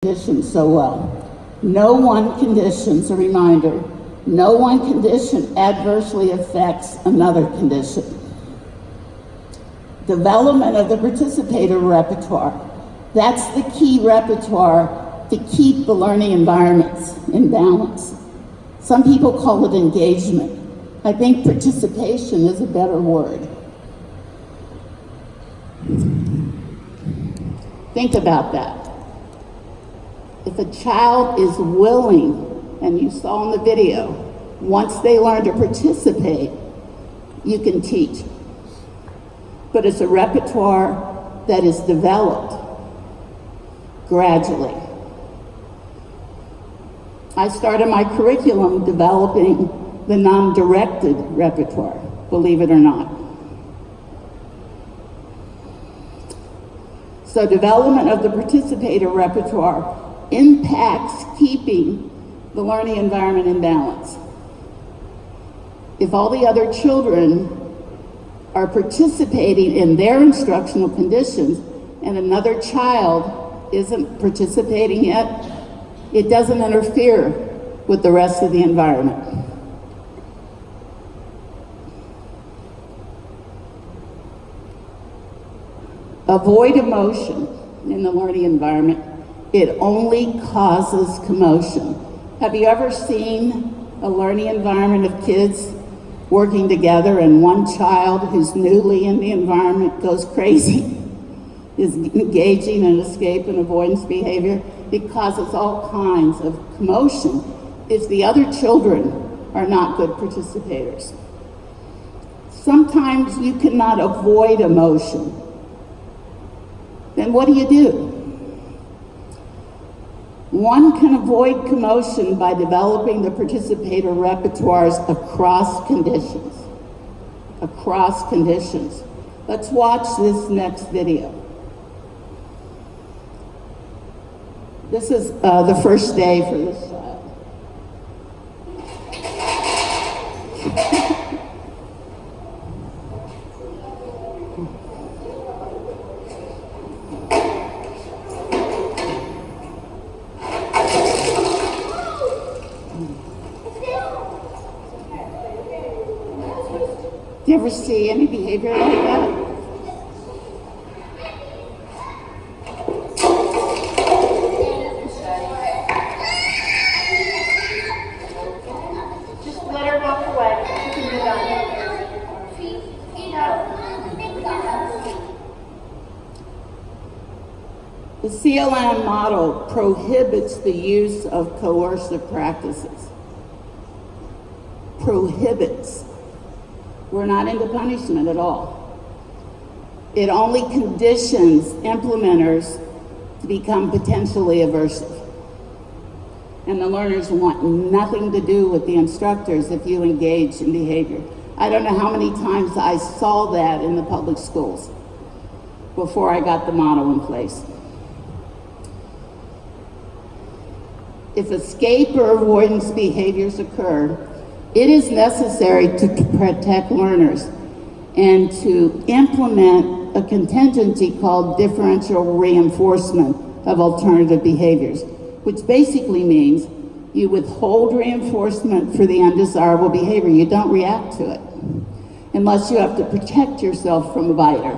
condition so well. No one condition's a reminder. No one condition adversely affects another condition. Development of the participator repertoire. That's the key repertoire to keep the learning environments in balance. Some people call it engagement. I think participation is a better word. Think about that. If a child is willing, and you saw in the video, once they learn to participate, you can teach. But it's a repertoire that is developed gradually. I started my curriculum developing the non-directed repertoire, believe it or not. So development of the participator repertoire impacts keeping the learning environment in balance. If all the other children are participating in their instructional conditions and another child isn't participating yet, it doesn't interfere with the rest of the environment. Avoid emotion in the learning environment. It only causes commotion. Have you ever seen a learning environment of kids working together and one child who's newly in the environment goes crazy, is engaging in escape and avoidance behavior? It causes all kinds of commotion if the other children are not good participators. Sometimes you cannot avoid emotion. Then what do? One can avoid commotion by developing the participator repertoires across conditions. Across conditions. Let's watch this next video. This is the first day for this child. Do you ever see any behavior like that? Just let her walk away. She can move on. The CLM model prohibits the use of coercive practices. Prohibits. We're not into punishment at all. It only conditions implementers to become potentially aversive. And the learners want nothing to do with the instructors if you engage in behavior. I don't know how many times I saw that in the public schools before I got the model in place. If escape or avoidance behaviors occur, it is necessary to protect learners and to implement a contingency called differential reinforcement of alternative behaviors, which basically means you withhold reinforcement for the undesirable behavior. You don't react to it unless you have to protect yourself from a biter.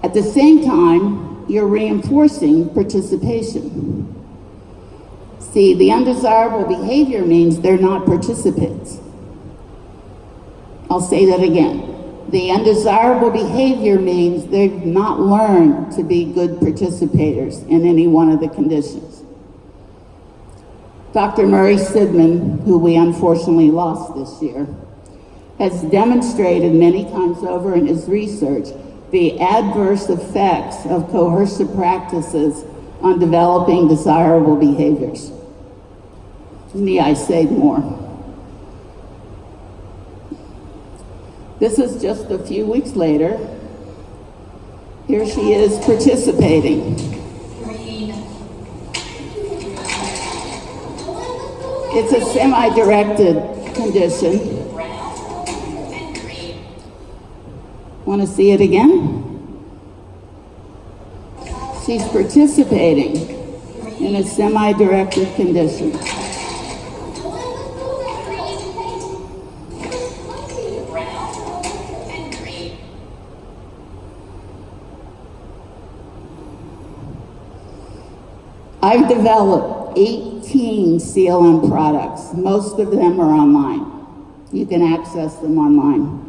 At the same time, you're reinforcing participation. See, the undesirable behavior means they're not participants. I'll say that again. The undesirable behavior means they've not learned to be good participators in any one of the conditions. Dr. Murray Sidman, who we unfortunately lost this year, has demonstrated many times over in his research the adverse effects of coercive practices on developing desirable behaviors. Me, I say more. This is just a few weeks later. Here she is participating. It's a semi-directed condition. Want to see it again? She's participating in a semi-directed condition. I've developed 18 CLM products. Most of them are online. You can access them online.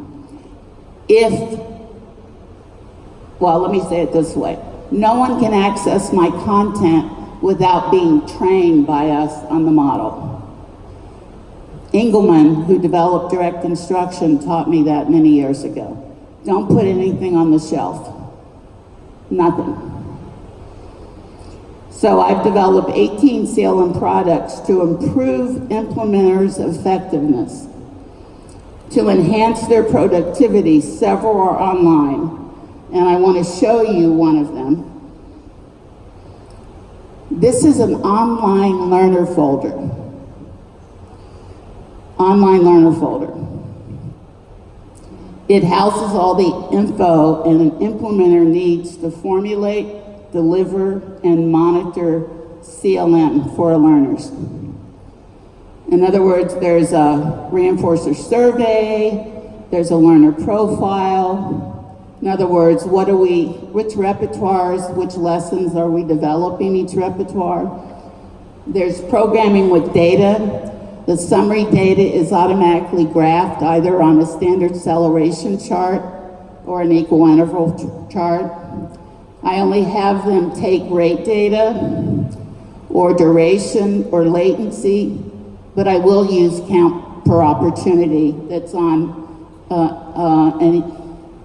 Well, let me say it this way. No one can access my content without being trained by us on the model. Engelman, who developed direct instruction, taught me that many years ago. Don't put anything on the shelf. Nothing. So I've developed 18 CLM products to improve implementers' effectiveness, to enhance their productivity. Several are online, and I want to show you one of them. This is an online learner folder. Online learner folder. It houses all the info an implementer needs to formulate, deliver, and monitor CLM for learners. In other words, there's a reinforcer survey, there's a learner profile. In other words, which repertoires, which lessons are we developing each repertoire? There's programming with data. The summary data is automatically graphed either on a standard acceleration chart or an equal interval chart. I only have them take rate data or duration or latency, but I will use count per opportunity that's on an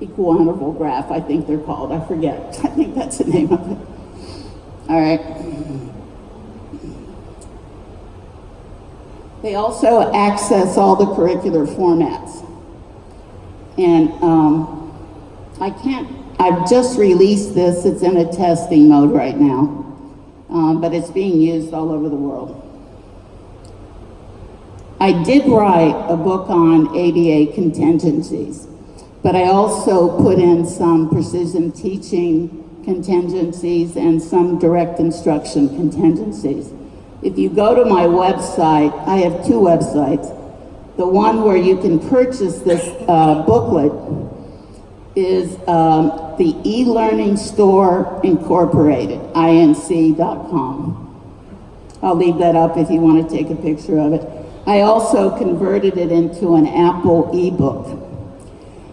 equal interval graph, I think they're called. I forget. I think that's the name of it. All right. They also access all the curricular formats. And I've just released this. It's in a testing mode right now, but it's being used all over the world. I did write a book on ABA contingencies, but I also put in some precision teaching contingencies and some direct instruction contingencies. If you go to my website, I have two websites. The one where you can purchase this booklet is the eLearning Store Incorporated, inc.com. I'll leave that up if you want to take a picture of it. I also converted it into an Apple ebook.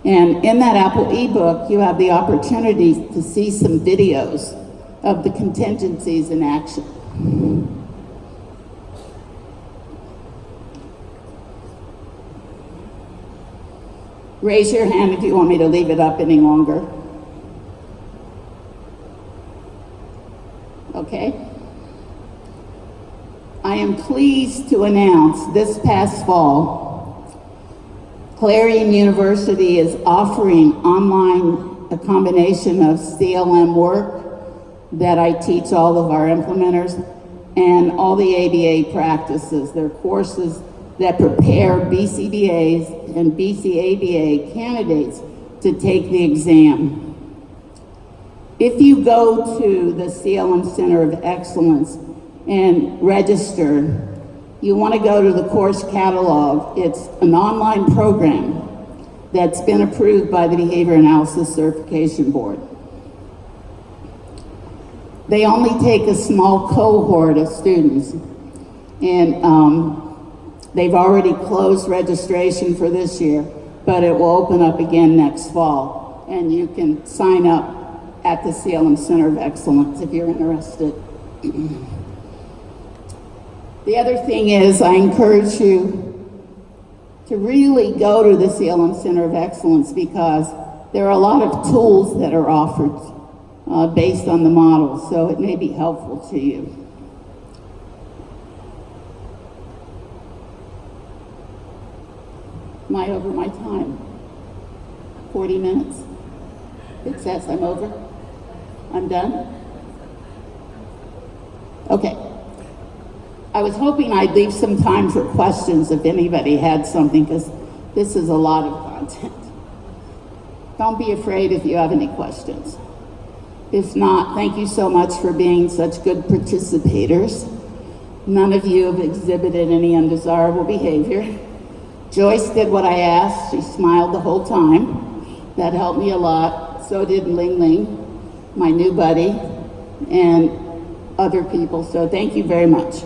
And in that Apple ebook, you have the opportunity to see some videos of the contingencies in action. Raise your hand if you want me to leave it up any longer. Okay. I am pleased to announce this past fall, Clarion University is offering online a combination of CLM work that I teach all of our implementers and all the ABA practices. They're courses that prepare BCBAs and BCABA candidates to take the exam. If you go to the CLM Center of Excellence and register, you want to go to the course catalog. It's an online program that's been approved by the Behavior Analysis Certification Board. They only take a small cohort of students, and they've already closed registration for this year, but it will open up again next fall, and you can sign up at the CLM Center of Excellence if you're interested. The other thing is, I encourage you to really go to the CLM Center of Excellence because there are a lot of tools that are offered based on the model, so it may be helpful to you. Am I over my time? 40 minutes? It says I'm over? I'm done? Okay. I was hoping I'd leave some time for questions if anybody had something, because this is a lot of content. Don't be afraid if you have any questions. If not, thank you so much for being such good participators. None of you have exhibited any undesirable behavior. Joyce did what I asked. She smiled the whole time. That helped me a lot. So did Ling Ling, my new buddy, and other people. So thank you very much.